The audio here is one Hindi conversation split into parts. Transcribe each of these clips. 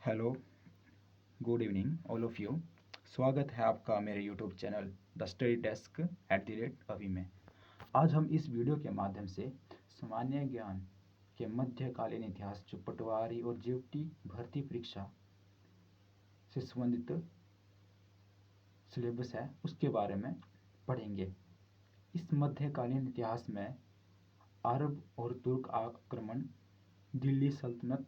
Hello, good evening all of you. स्वागत है आपका मेरे YouTube channel the study desk @अभी में। आज हम इस वीडियो के माध्यम से सामान्य ज्ञान के मध्यकालीन इतिहास जो पटवारी और जीएसटी भर्ती परीक्षा से संबंधित सिलेबस है उसके बारे में पढ़ेंगे। इस मध्यकालीन इतिहास में अरब और तुर्क आक्रमण, दिल्ली सल्तनत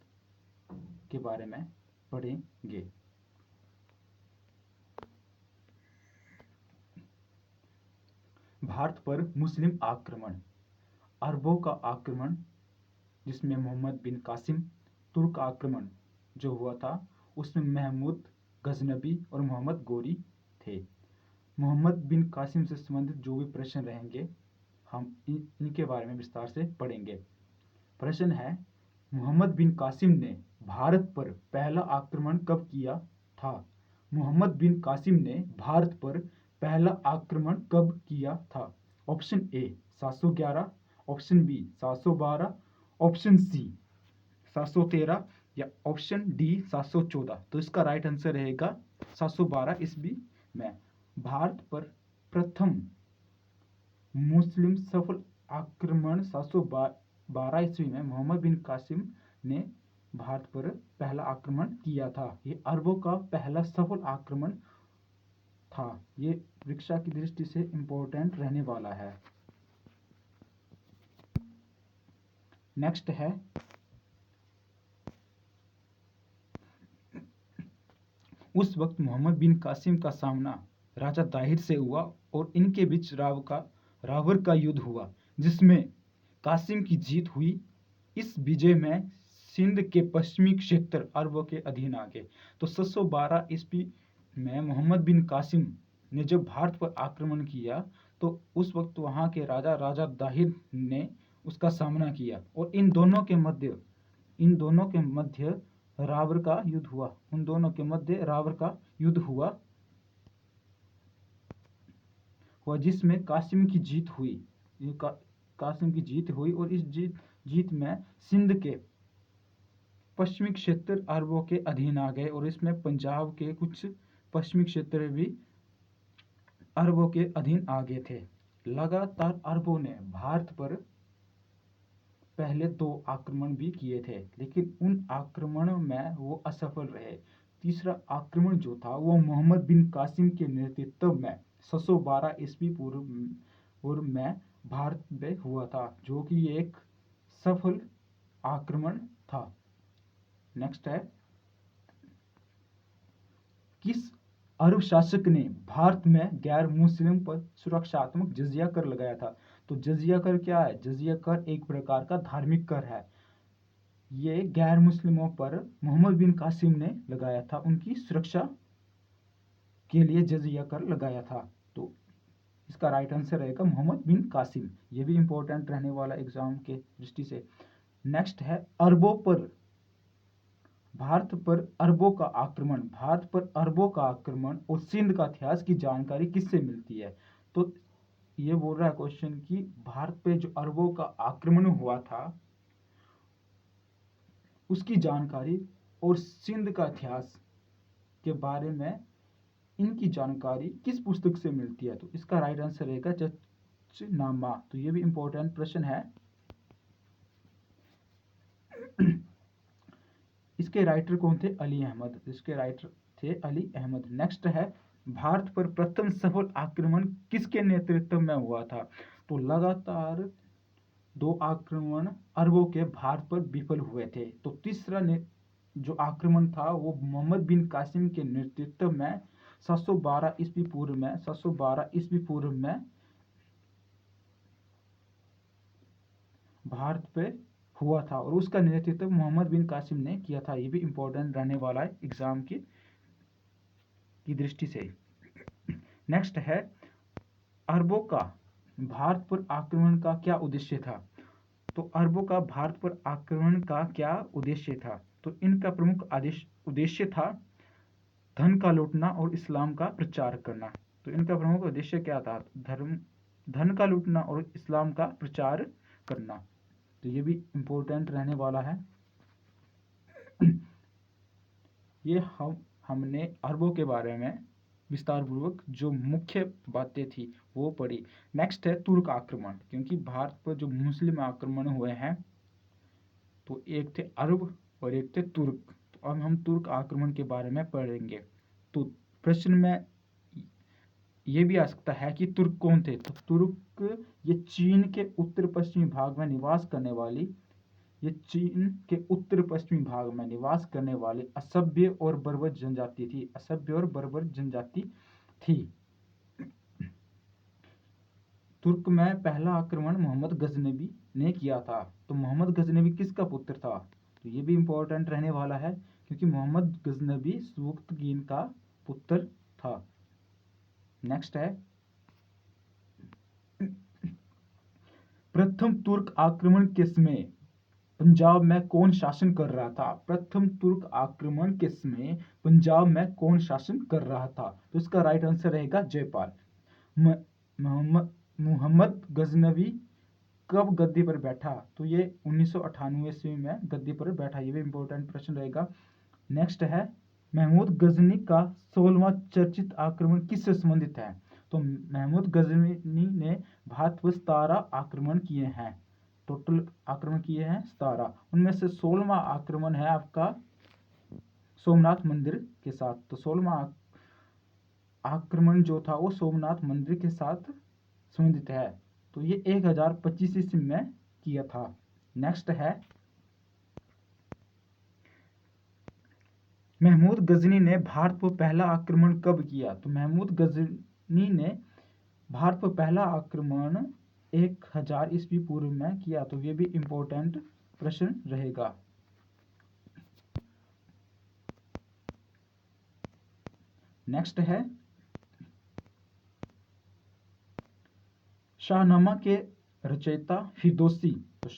के बारे में पढ़ेंगे। भारत पर मुस्लिम आक्रमण, अरबों का आक्रमण जिसमें मोहम्मद बिन कासिम, तुर्क आक्रमण जो हुआ था उसमें महमूद गजनबी और मोहम्मद गोरी थे। मोहम्मद बिन कासिम से संबंधित जो भी प्रश्न रहेंगे हम इनके बारे में विस्तार से पढ़ेंगे। प्रश्न है, मोहम्मद बिन कासिम ने भारत पर पहला आक्रमण कब किया था? मोहम्मद बिन कासिम ने भारत पर पहला आक्रमण कब किया था? Option A 711, option B 712, option C 713 या ऑप्शन डी 714। तो इसका राइट आंसर रहेगा 712 ईस्वी में। भारत पर प्रथम मुस्लिम सफल आक्रमण 712 ईस्वी में मोहम्मद बिन कासिम ने भारत पर पहला आक्रमण किया था। ये अरबों का पहला सफल आक्रमण था। ये परीक्षा की दृष्टि से इंपॉर्टेंट रहने वाला है। नेक्स्ट है, उस वक्त मोहम्मद बिन कासिम का सामना राजा दाहिर से हुआ और इनके बीच रावर का युद्ध हुआ जिसमें कासिम की जीत हुई। इस विजय में सिंध के पश्चिमी क्षेत्र अरबों के अधीन आ गए। तो 712 ईस्वी में मोहम्मद बिन कासिम ने जब भारत पर आक्रमण किया तो उस वक्त वहां के राजा दाहिर ने उसका सामना किया और इन दोनों के मध्य रावर का युद्ध हुआ। उन दोनों के मध्य रावर का युद्ध हुआ जिसमें कासिम की जीत हुई। कासिम की जीत हुई और इस जीत में सिंध के पश्चिमी क्षेत्र अरबों के अधीन आ गए और इसमें पंजाब के कुछ पश्चिमी क्षेत्र भी अरबों के अधीन आ गए थे। लगातार अरबों ने भारत पर पहले 2 आक्रमण भी किए थे लेकिन उन आक्रमणों में वो असफल रहे। तीसरा आक्रमण जो था वो मोहम्मद बिन कासिम के नेतृत्व में 712 ईस्वी पूर्व में भारत में हुआ था जो कि एक सफल आक्रमण था। नेक्स्ट है, किस अरब शासक ने भारत में गैर मुस्लिम पर सुरक्षात्मक जजिया कर लगाया था? तो जजिया कर क्या है? जजिया कर एक प्रकार का धार्मिक कर है। ये गैर मुस्लिमों पर मोहम्मद बिन कासिम ने लगाया था, उनकी सुरक्षा के लिए जजिया कर लगाया था। तो इसका राइट आंसर रहेगा मोहम्मद बिन कासिम। ये भी इंपॉर्टेंट रहने वाला एग्जाम के दृष्टि से। नेक्स्ट है, भारत पर अरबों का आक्रमण और सिंध का इतिहास की जानकारी किससे मिलती है? तो ये बोल रहा है क्वेश्चन कि भारत पे जो अरबों का आक्रमण हुआ था उसकी जानकारी और सिंध का इतिहास के बारे में इनकी जानकारी किस पुस्तक से मिलती है? तो इसका राइट आंसर रहेगा जचनामा। तो ये भी इंपॉर्टेंट प्रश्न है। इसके राइटर कौन थे? अली अहमद। इसके राइटर थे अली अहमद। नेक्स्ट है, भारत पर प्रथम सफल आक्रमण किसके नेतृत्व में हुआ था? तो लगातार 2 आक्रमण अरबों के भारत पर विफल हुए थे। तो तीसरा जो आक्रमण था वो मोहम्मद बिन कासिम के नेतृत्व में 712 ईस्वी पूर्व में भारत पे हुआ था और उसका नेतृत्व मोहम्मद बिन कासिम ने किया था। ये भी इंपॉर्टेंट रहने वाला है एग्जाम की दृष्टि से। नेक्स्ट है, अरबों का भारत पर आक्रमण का क्या उद्देश्य था? तो अरबों का भारत पर आक्रमण का क्या उद्देश्य था? तो इनका प्रमुख उद्देश्य था धन का लूटना और इस्लाम का प्रचार करना। तो इनका प्रमुख उद्देश्य क्या था? धन का लूटना और इस्लाम का प्रचार करना। तो ये भी इंपॉर्टेंट रहने वाला है। ये हमने अरबों के बारे में विस्तार पूर्वक जो मुख्य बातें थी वो पढ़ी। नेक्स्ट है तुर्क आक्रमण, क्योंकि भारत पर जो मुस्लिम आक्रमण हुए हैं तो एक थे अरब और एक थे तुर्क। तो अब हम तुर्क आक्रमण के बारे में पढ़ेंगे। तो प्रश्न में ये भी आ सकता है कि तुर्क कौन थे। तो तुर्क ये चीन के उत्तर पश्चिमी भाग में निवास करने वाली असभ्य और बर्बर जनजाति थी। तुर्क में पहला आक्रमण मोहम्मद गजनबी ने किया था। तो मोहम्मद गजनबी किसका पुत्र था? तो ये भी इंपॉर्टेंट रहने वाला है, क्योंकि मोहम्मद गजनबी सुबुक्तगीन का पुत्र था। नेक्स्ट है प्रथम तुर्क आक्रमण के समय पंजाब में कौन शासन कर रहा था? प्रथम तुर्क आक्रमण के समय पंजाब में कौन शासन कर रहा था? तो इसका राइट आंसर रहेगा जयपाल। मोहम्मद गजनवी कब गद्दी पर बैठा? तो ये 1998 ईस्वी में गद्दी पर बैठा। ये भी इंपॉर्टेंट प्रश्न रहेगा। नेक्स्ट है महमूद गजनी का 16वां चर्चित आक्रमण किससे संबंधित है? तो महमूद गजनी ने भारत पर 17 आक्रमण किए हैं। टोटल आक्रमण किए हैं 17। उनमें से 16वां आक्रमण है आपका सोमनाथ मंदिर के साथ। तो 16वां आक्रमण जो था वो सोमनाथ मंदिर के साथ संबंधित है। तो ये 1025 ईस्वी में किया था। नेक्स्ट है महमूद गजनी ने भारत पर पहला आक्रमण कब किया? तो महमूद गजनी ने भारत पर पहला आक्रमण 1000 ईस्वी पूर्व में किया। तो ये भी इंपॉर्टेंट प्रश्न रहेगा। नेक्स्ट है शाहनामा के रचयिता फिरदौसी। तो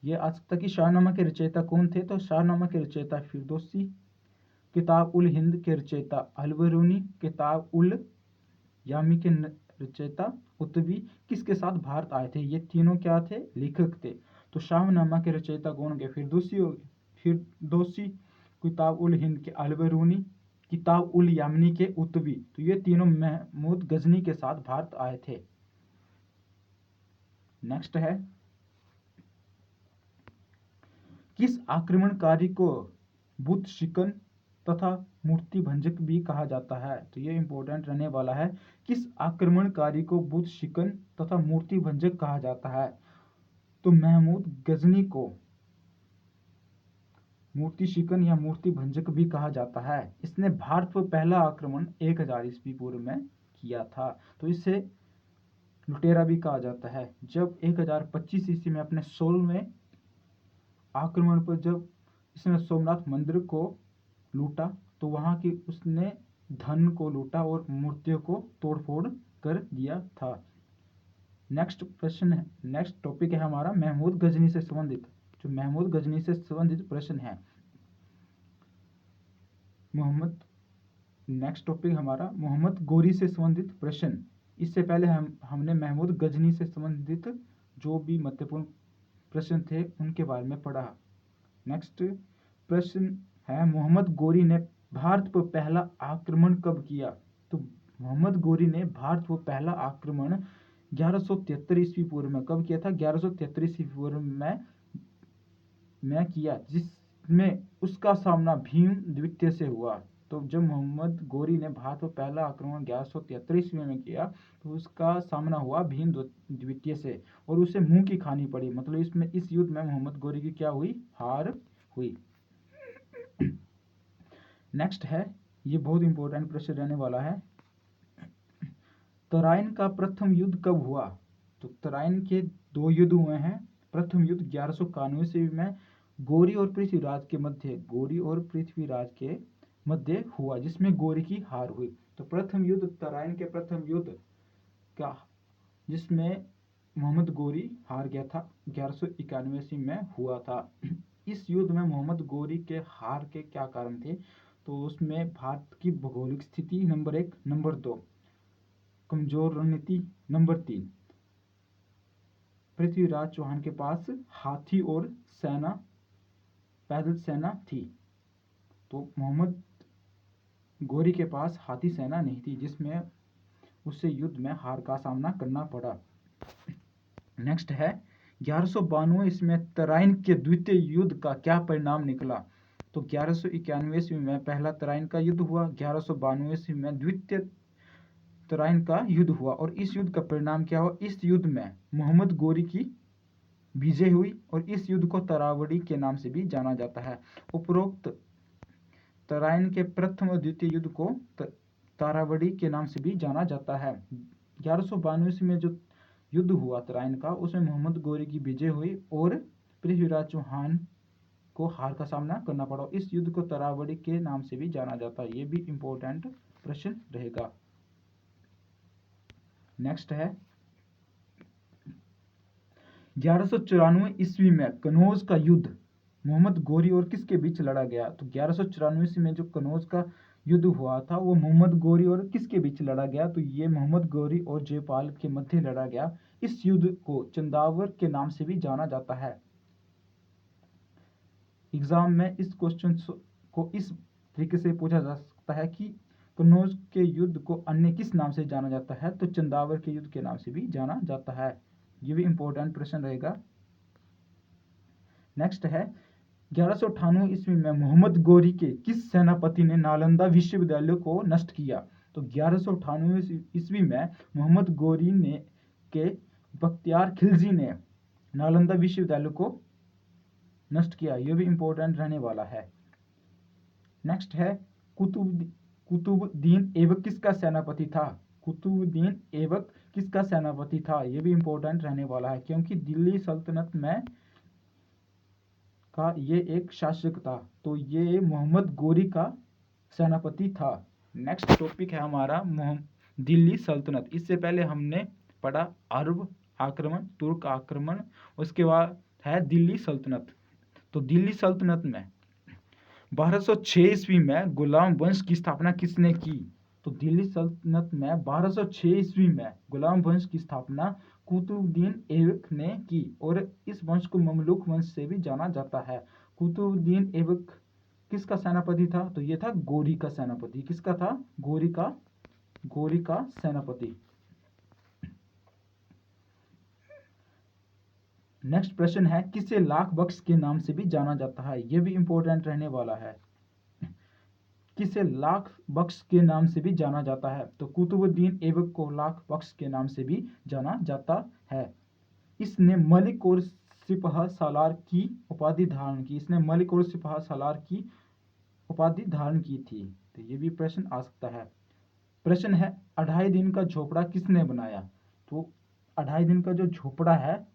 ये आ सकता कि शाहनामा के रचयिता कौन थे? तो शाहनामा के रचयिता फिरदौसी, किताब उल हिंद के रचयिता अलबरूनी, किताब उल यामी के रचयिता उतवी किसके साथ भारत आए थे? ये तीनों क्या थे? लेखक थे। तो शाहनामा के रचयिता कौन के? फिरदौसी, किताब उल हिंद के अलबरूनी, किताब उल यामनी के उतवी। तो ये तीनों महमूद गजनी के साथ भारत आए थे। नेक्स्ट है किस आक्रमणकारी को बुत शिकन तथा मूर्ति भंजक भी कहा जाता है? तो ये इंपॉर्टेंट रहने वाला है। किस आक्रमणकारी को बुत शिकन तथा मूर्ति भंजक कहा जाता है? तो महमूद गजनी को मूर्ति शिकन या मूर्ति भंजक भी कहा जाता है। इसने भारत पर पहला आक्रमण 1000 ईस्वी पूर्व में किया था। तो इसे लुटेरा भी कहा जाता है। जब 1025 ईस्वी में अपने 16वें आक्रमण पर जब इसने सोमनाथ मंदिर को लूटा तो वहां की उसने धन को लूटा और मूर्तियों को तोड़फोड़ कर दिया था। नेक्स्ट प्रश्न है, नेक्स्ट टॉपिक है हमारा महमूद गजनी से संबंधित। जो महमूद गजनी से संबंधित प्रश्न है नेक्स्ट टॉपिक हमारा मोहम्मद गोरी से संबंधित प्रश्न। इससे पहले हमने महमूद गजनी से संबंधित जो भी महत्वपूर्ण प्रश्न थे उनके बारे में पढ़ा। नेक्स्ट प्रश्न है मोहम्मद गोरी ने भारत पर पहला आक्रमण कब किया? तो मोहम्मद गोरी ने भारत पर पहला आक्रमण 1173 ईस्वी पूर्व में कब किया था? 1173 ईस्वी पूर्व में किया, जिसमें उसका सामना भीम द्वितीय से हुआ। तो जब मोहम्मद गोरी ने भारत पर पहला आक्रमण 1173 ईस्वी में किया तो उसका सामना हुआ भीम द्वितीय से और उसे मुंह की खानी पड़ी। मतलब इस युद्ध में मोहम्मद गोरी की क्या हुई? हार हुई। नेक्स्ट है, ये बहुत इंपॉर्टेंट प्रश्न रहने वाला है, तराइन का प्रथम युद्ध कब हुआ? तो तराइन के 2 युद्ध हुए हैं। प्रथम युद्ध 1191 ईस्वी में गोरी और पृथ्वीराज के मध्य हुआ, जिसमें गोरी की हार हुई। तो प्रथम युद्ध तराइन के प्रथम युद्ध का जिसमें मोहम्मद गोरी हार गया था 1191 ईस्वी में हुआ था। इस युद्ध में मोहम्मद गोरी के हार के क्या कारण थे? तो उसमें भारत की भौगोलिक स्थिति नंबर 1, नंबर 2 कमजोर रणनीति, नंबर 3 पृथ्वीराज चौहान के पास हाथी और पैदल सेना थी। तो मोहम्मद गोरी के पास हाथी सेना नहीं थी जिसमें उसे युद्ध में हार का सामना करना पड़ा। नेक्स्ट है 1192 ईस्वी में तराइन के द्वितीय युद्ध का क्या परिणाम निकला। तो 1191 ईस्वी में पहला तराइन का युद्ध हुआ, 1192 ईस्वी में द्वितीय तराइन का युद्ध हुआ। और इस युद्ध का परिणाम क्या हुआ? इस युद्ध में मोहम्मद गोरी की विजय हुई और इस युद्ध को तरावड़ी के नाम से भी जाना जाता है। उपरोक्त तराइन के प्रथम और द्वितीय युद्ध को तारावड़ी के नाम से भी जाना जाता है। 1192 ईस्वी में जो युद्ध हुआ तराइन का, उसमें मोहम्मद गोरी की विजय हुई और पृथ्वीराज चौहान को हार का सामना करना पड़ा। इस युद्ध को तरावड़ी के नाम से भी जाना जाता है। ये भी इंपॉर्टेंट प्रश्न रहेगा। नेक्स्ट है 1194 ईस्वी में कनौज का युद्ध मोहम्मद गोरी और किसके बीच लड़ा गया। तो 1194 ईस्वी में जो कनौज का युद्ध हुआ था वो मोहम्मद गोरी और किसके बीच लड़ा गया। तो ये मोहम्मद गोरी और जयपाल के मध्य लड़ा गया। इस युद्ध को चंदावर के नाम से भी जाना जाता है। एग्जाम में इस क्वेश्चन को इस तरीके से पूछा जा सकता है कि कनौज के युद्ध को अन्य किस नाम से जाना जाता है। तो चंदावर के युद्ध के नाम से भी जाना जाता है। ये भी इंपॉर्टेंट प्रश्न रहेगा। नेक्स्ट है 1198 ईस्वी में मोहम्मद गोरी के किस सेनापति ने नालंदा विश्वविद्यालय को नष्ट किया। तो 1198 ईस्वी में मोहम्मद गोरी ने के बख्तियार खिलजी ने नालंदा विश्वविद्यालय को नष्ट किया। यह भी इंपॉर्टेंट रहने वाला है। नेक्स्ट है कुतुबुद्दीन ऐबक किसका सेनापति था। कुतुबुद्दीन ऐबक किसका सेनापति था। यह भी इंपॉर्टेंट रहने वाला है क्योंकि दिल्ली सल्तनत में का ये एक शासक था। तो ये मोहम्मद गोरी का सेनापति था। नेक्स्ट टॉपिक है हमारा दिल्ली सल्तनत। इससे पहले हमने पढ़ा अरब आक्रमण, तुर्क आक्रमण, उसके बाद है दिल्ली सल्तनत। तो दिल्ली सल्तनत में 1206 ईस्वी में गुलाम वंश की स्थापना किसने की। तो दिल्ली सल्तनत में 1206 ईस्वी में गुलाम वंश की स्थापना कुतुबुद्दीन ऐबक ने की और इस वंश को ममलूक वंश से भी जाना जाता है। कुतुबुद्दीन ऐबक किसका सेनापति था। तो ये था गोरी का सेनापति। किसका था? गोरी का सेनापति। नेक्स्ट प्रश्न है किसे लाख बख्श के नाम से भी जाना जाता है। यह भी इंपॉर्टेंट रहने वाला है। किसे लाख बख्श के नाम से भी जाना जाता है। तो कुतुबुद्दीन ऐबक को लाख बख्श के नाम से भी जाना जाता है। इसने मलिक और सिपह सालार की उपाधि धारण की। इसने मलिक और सिपह सालार की उपाधि धारण की थी। तो ये भी प्रश्न आ सकता है। प्रश्न है 2.5 दिन का झोपड़ा किसने बनाया। तो 2.5 दिन का जो झोपड़ा है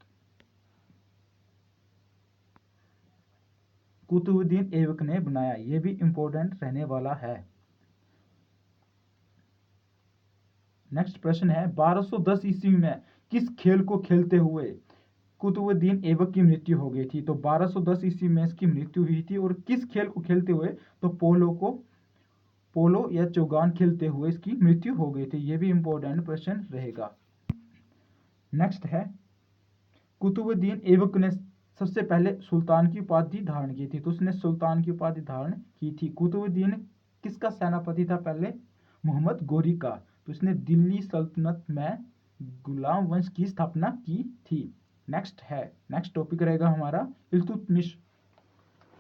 कुतुबुद्दीन ऐबक ने बनाया। यह भी इंपॉर्टेंट रहने वाला है। नेक्स्ट प्रश्न है 1210 ईस्वी में किस खेल को खेलते हुए कुतुबुद्दीन ऐबक की मृत्यु हो गई थी। तो 1210 ईस्वी में इसकी मृत्यु हुई थी और किस खेल को खेलते हुए। तो पोलो या चौगान खेलते हुए इसकी मृत्यु हो गई थी। यह भी इंपॉर्टेंट प्रश्न रहेगा। नेक्स्ट है कुतुबुद्दीन ऐबक ने सबसे पहले सुल्तान की उपाधि धारण की थी। तो उसने सुल्तान की उपाधि धारण की थी। कुतुबुद्दीन किसका सेनापति था पहले? मोहम्मद गोरी का। तो इसने दिल्ली सल्तनत में गुलाम वंश की स्थापना की थी। नेक्स्ट टॉपिक रहेगा हमारा इल्तुतमिश।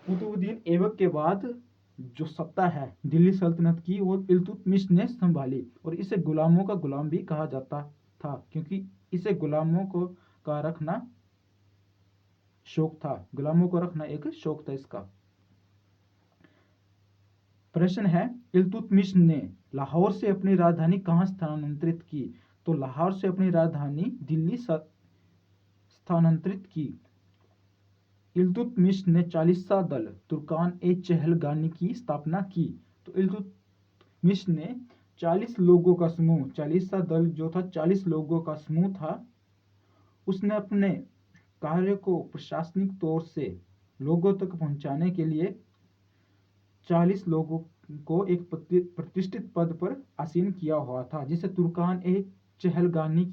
कुतुबुद्दीन ऐबक के बाद जो सत्ता है दिल्ली सल्तनत की वो इल्तुतमिश ने संभाली और इसे गुलामों का गुलाम भी कहा जाता था क्योंकि इसे गुलामों को का रखना शौक था। गुलामों को रखना एक शौक था इसका। प्रश्न है इल्तुतमिश ने लाहौर से अपनी राजधानी कहां स्थानांतरित की। तो लाहौर से अपनी राजधानी दिल्ली स्थानांतरित की। इल्तुतमिश ने 40सा दल तुर्कान-ए-चहलगानी की स्थापना की। तो इल्तुतमिश ने 40 लोगों का समूह, 40सा दल जो था 40 लोगों का समूह था, उसने अपने कार्य को प्रशासनिक तौर से लोगों तक पहुंचाने के लिए 40 लोगों को एक प्रतिष्ठित पद पर आसीन किया हुआ था जिसे तुर्कान-ए-चहलगानी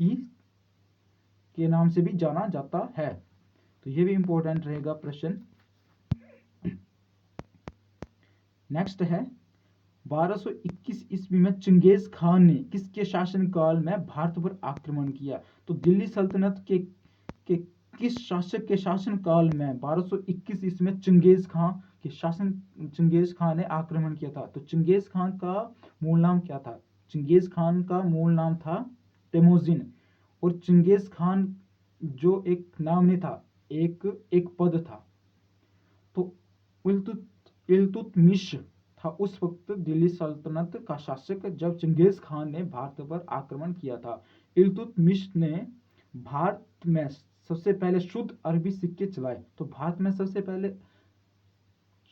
के नाम से भी जाना जाता है। तो ये भी इंपॉर्टेंट रहेगा प्रश्न। नेक्स्ट है 1221 ईस्वी में चंगेज खान ने किसके शासनकाल में भारत पर आक्रमण किया? तो दिल्ली सल्तनत के किस शासक के शासनकाल में 1221 ईस्वी में चंगेज खान ने आक्रमण किया था? तो चंगेज खान का मूल नाम क्या था? चंगेज खान का मूल नाम था तेमुजिन, और चंगेज खान जो एक नाम नहीं था, एक पद था। तो इल्तुतमिश था उस वक्त दिल्ली सल्तनत का शासक जब चंगेज खान ने भारत पर आक्रमण किया था। इल्तुतमिश ने भारत में सबसे पहले शुद्ध अरबी सिक्के चलाए। तो भारत में सबसे पहले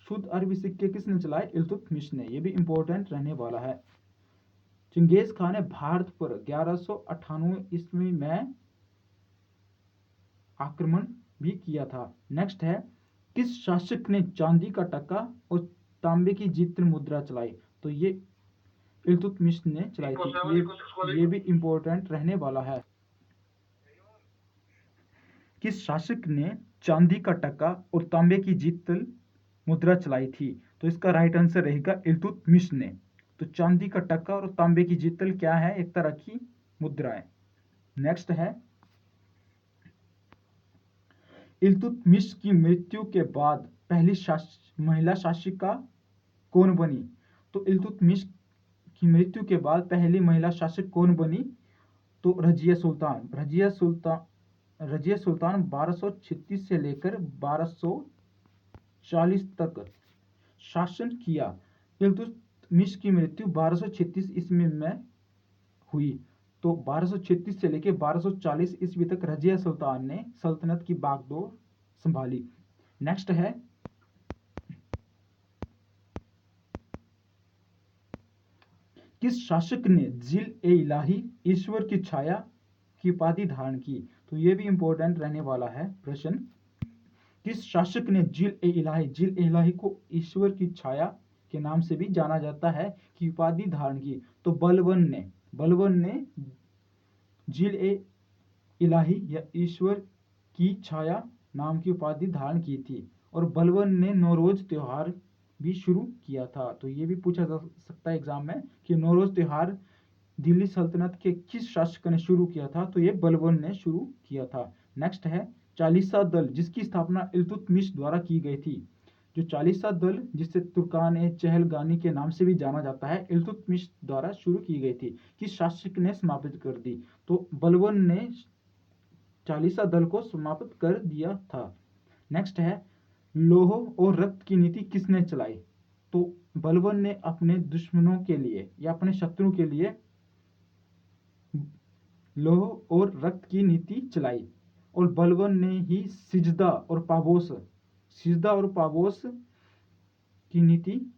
शुद्ध अरबी सिक्के किसने चलाए? इल्तुतमिश ने। यह भी इंपॉर्टेंट रहने वाला है। चंगेज खान ने भारत पर 1198 ईस्वी में आक्रमण भी किया था। नेक्स्ट है, किस शासक ने चांदी का टका और तांबे की जीतल मुद्रा चलाई? तो ये इल्तुतमिश ने चलाई थी। ये भी इंपॉर्टेंट रहने वाला है। किस शासक ने चांदी का टका और तांबे की जीतल मुद्रा चलाई थी? तो इसका राइट आंसर रहेगा इल्तुतमिश ने। तो चांदी का टका और तांबे की जीतल क्या है? एक तरह की मुद्रा है। नेक्स्ट है, इल्तुतमिश की मृत्यु के बाद पहली महिला शासिका कौन बनी? तो इल्तुतमिश की मृत्यु के बाद पहली महिला शासक कौन बनी? तो रजिया सुल्तान। रजिया सुल्तान 1236 से लेकर 1240 तक शासन किया। इल्तुतमिश की मृत्यु 1236 ईस्वी में हुई। तो 1236 से लेकर 1240 ईस्वी तक रजिया सुल्तान ने सल्तनत की बागडोर संभाली। नेक्स्ट है, किस शासक ने जिल-ए-इलाही ईश्वर की छाया की उपाधि धारण की? तो यह भी इंपॉर्टेंट रहने वाला है प्रश्न। किस शासक ने जिल-ए-इलाही को ईश्वर की छाया के नाम से भी जाना जाता है की उपाधि धारण की? तो बलबन ने जिल-ए-इलाही या ईश्वर की छाया नाम की उपाधि धारण की थी। और बलबन ने नौरोज त्योहार भी शुरू किया था। तो ये भी पूछा जा सकता है एग्जाम में कि नौरोज त्योहार दिल्ली सल्तनत के किस शासक ने शुरू किया था? तो ये बलबन ने शुरू किया था। नेक्स्ट है, चालीसा दल जिसकी स्थापना इल्तुतमिश द्वारा की गई थी। जो चालीसा दल जिसे तुर्कान-ए-चहलगानी के नाम से भी जाना जाता है, इल्तुतमिश द्वारा शुरू की गई थी। किस शासक ने समाप्त कर दी? तो बलबन ने चालीसा दल को समाप्त कर दिया था। नेक्स्ट है, लोह और रक्त की नीति किसने चलाई? तो बलबन ने अपने दुश्मनों के लिए या अपने शत्रु के लिए लोह और रक्त की नीति चलाई। और बलबन ने ही सिजदा और पाबोस की नीति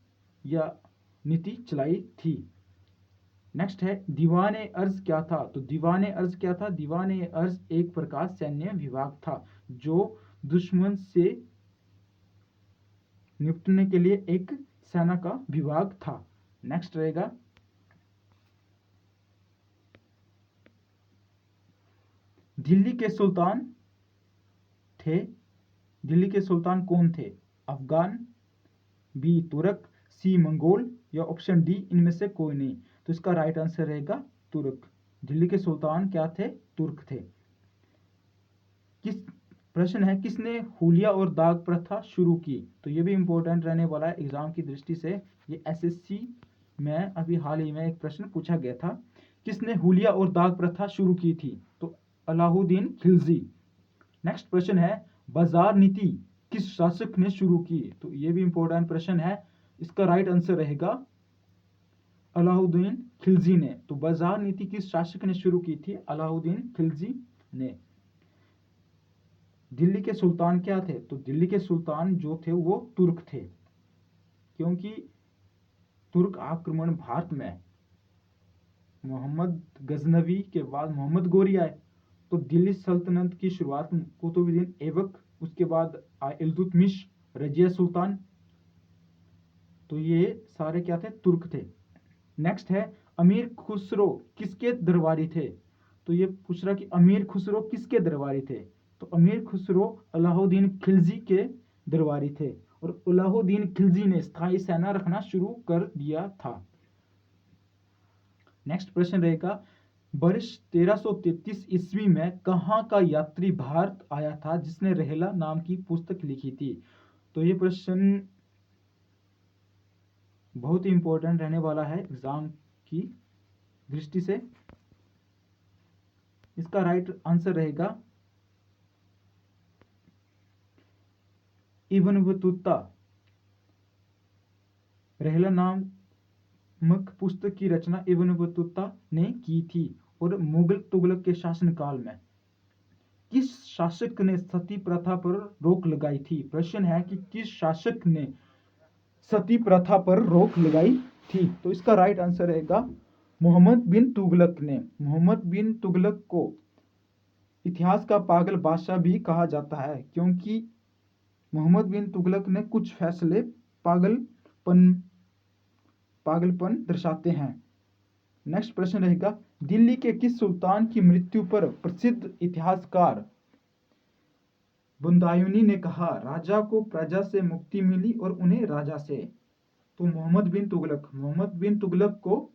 चलाई थी। नेक्स्ट है, दीवाने अर्ज क्या था? तो दीवाने अर्ज क्या था? दीवाने अर्ज एक प्रकार सैन्य विभाग था जो दुश्मन से निपटने के लिए एक सेना का विभाग था। नेक्स्ट रहेगा, दिल्ली के सुल्तान कौन थे? अफगान, बी तुर्क, सी मंगोल या ऑप्शन डी इनमें से कोई नहीं? तो इसका राइट आंसर रहेगा तुर्क। दिल्ली के सुल्तान क्या थे? तुर्क थे। प्रश्न है, किसने हुलिया और दाग प्रथा शुरू की? तो ये भी इंपॉर्टेंट रहने वाला है एग्जाम की दृष्टि से। ये एसएससी में अभी हाल ही में एक प्रश्न पूछा गया था, किसने हुलिया और दाग प्रथा शुरू की थी? तो अलाउद्दीन खिलजी। नेक्स्ट प्रश्न है, बाजार नीति किस शासक ने शुरू की? तो ये भी इंपॉर्टेंट प्रश्न है। इसका राइट आंसर रहेगा अलाउद्दीन खिलजी ने। तो बाजार नीति किस शासक ने शुरू की थी? अलाउद्दीन खिलजी ने। दिल्ली के सुल्तान क्या थे? तो दिल्ली के सुल्तान जो थे वो तुर्क थे, क्योंकि तुर्क आक्रमण भारत में मोहम्मद गजनवी के बाद मोहम्मद गोरी आए। तो दिल्ली सल्तनत की शुरुआत कुतुबुद्दीन ऐबक, उसके बाद इल्तुतमिश, रजिया सुल्तान, तो ये सारे क्या थे? तुर्क थे। नेक्स्ट है, अमीर खुसरो किसके दरबारी थे? तो ये पूछ रहा कि अमीर खुसरो किसके दरबारी थे? तो अमीर खुसरो अलाउद्दीन खिलजी के दरबारी थे। और अलाउद्दीन खिलजी ने स्थायी सेना रखना शुरू कर दिया था। नेक्स्ट प्रश्न रहेगा, वर्ष 1333 ईस्वी में कहाँ का यात्री भारत आया था जिसने रेहला नाम की पुस्तक लिखी थी? तो ये प्रश्न बहुत ही इंपॉर्टेंट रहने वाला है एग्जाम की दृष्टि से। इसका राइट आंसर रहेगा इब्न बतूता। रेहला नामक पुस्तक की रचना इब्न बतूता ने की थी। और मुगल तुगलक के शासनकाल में किस शासक ने सती प्रथा पर रोक लगाई थी? प्रश्न है कि किस शासक ने सती प्रथा पर रोक लगाई थी? तो इसका राइट आंसर रहेगा मोहम्मद बिन तुगलक ने। मोहम्मद बिन तुगलक को इतिहास का पागल बादशाह भी कहा जाता है, क्योंकि मोहम्मद बिन तुगलक ने कुछ फैसले पागलपन दर्शाते हैं। नेक्स्ट प्रश्न रहेगा, दिल्ली के किस सुल्तान की मृत्यु पर प्रसिद्ध इतिहासकार बुदायूनी ने कहा, राजा को प्रजा से मुक्ति मिली और उन्हें राजा से? तो मोहम्मद बिन तुगलक। मोहम्मद बिन तुगलक को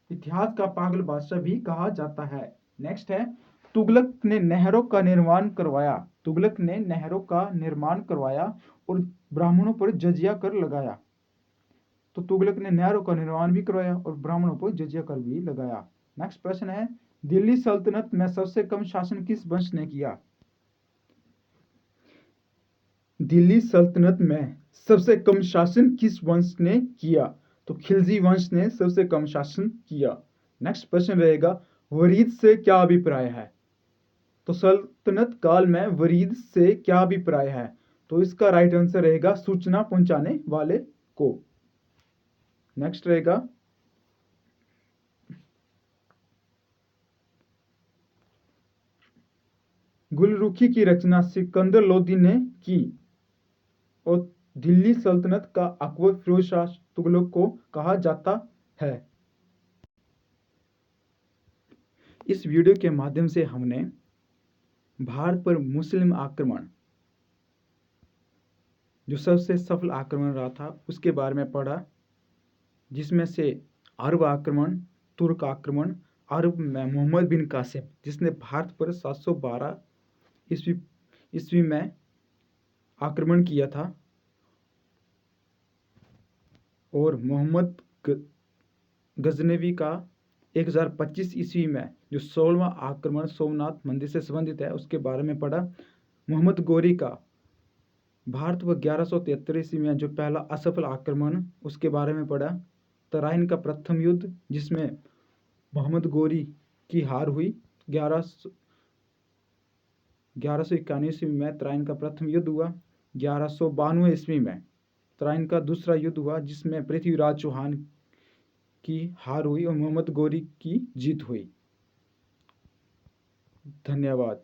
इतिहास का पागल बादशाह भी कहा जाता है। नेक्स्ट है, तुगलक ने नहरों का निर्माण करवाया। तुगलक ने नहरों का निर्माण करवाया और ब्राह्मणों पर जजिया कर लगाया। तो तुगलक ने नहरों का निर्माण भी करवाया और ब्राह्मणों पर जजिया कर भी लगाया। नेक्स्ट प्रश्न है, दिल्ली सल्तनत में सबसे कम शासन किस वंश ने किया? दिल्ली सल्तनत में सबसे कम शासन किस वंश ने किया? तो खिलजी वंश ने सबसे कम शासन किया। नेक्स्ट प्रश्न रहेगा, वरीद से क्या अभिप्राय है? तो सल्तनत काल में वरीद से क्या अभिप्राय है? तो इसका राइट आंसर रहेगा सूचना पहुंचाने वाले को। नेक्स्ट रहेगा, गुलरुखी की रचना सिकंदर लोदी ने की और दिल्ली सल्तनत का अकबर फिरोज शाह तुगलक को कहा जाता है। इस वीडियो के माध्यम से हमने भारत पर मुस्लिम आक्रमण, जो सबसे सफल आक्रमण रहा था, उसके बारे में पढ़ा, जिसमें से अरब आक्रमण, तुर्क आक्रमण, अरब में मोहम्मद बिन कासिम जिसने भारत पर 712 ईस्वी में आक्रमण किया था, और मोहम्मद गजनवी का 1025 ईस्वी में जो 16वां आक्रमण सोमनाथ मंदिर से संबंधित है उसके बारे में पढ़ा। मोहम्मद गौरी का भारत पर 1173 ईस्वी में जो पहला असफल आक्रमण, उसके बारे में पढ़ा। तराइन का प्रथम युद्ध जिसमें मोहम्मद गौरी की हार हुई। 1191 ईस्वी में तराइन का प्रथम युद्ध हुआ। 1192 ईस्वी में तराइन का दूसरा युद्ध हुआ जिसमें पृथ्वीराज चौहान की हार हुई और मोहम्मद गौरी की जीत हुई। धन्यवाद।